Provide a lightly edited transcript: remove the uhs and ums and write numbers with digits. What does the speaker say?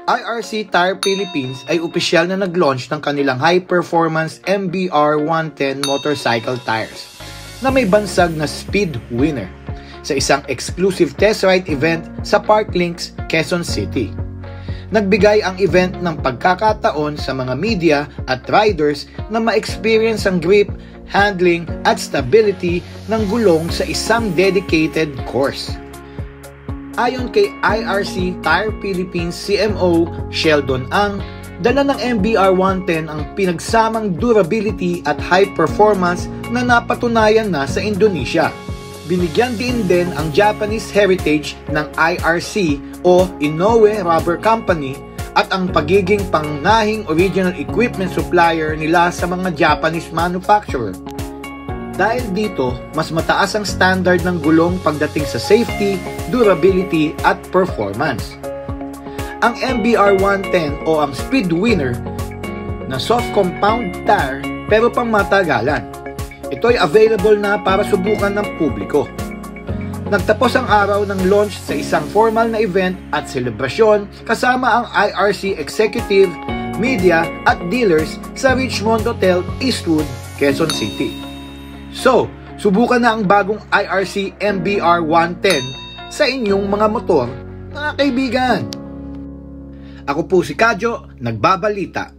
IRC Tire Philippines ay opisyal na nag-launch ng kanilang high-performance MBR 110 motorcycle tires na may bansag na Speed Winner sa isang exclusive test ride event sa Parklinks, Quezon City. Nagbigay ang event ng pagkakataon sa mga media at riders na ma-experience ang grip, handling at stability ng gulong sa isang dedicated course. Ayon kay IRC Tire Philippines CMO Sheldon Ang, dala ng MBR 110 ang pinagsamang durability at high performance na napatunayan na sa Indonesia. Binigyan din ang Japanese heritage ng IRC o Inoue Rubber Company at ang pagiging pangunahing original equipment supplier nila sa mga Japanese manufacturer. Dahil dito, mas mataas ang standard ng gulong pagdating sa safety, durability at performance. Ang MBR 110 o ang Speed Winner na soft compound tire pero pang matagalan. Ito ay available na para subukan ng publiko. Nagtapos ang araw ng launch sa isang formal na event at selebrasyon kasama ang IRC executive, media at dealers sa Richmond Hotel, Eastwood, Quezon City. So, subukan na ang bagong IRC MBR 110 sa inyong mga motor, mga kaibigan. Ako po si Kadyo, nagbabalita.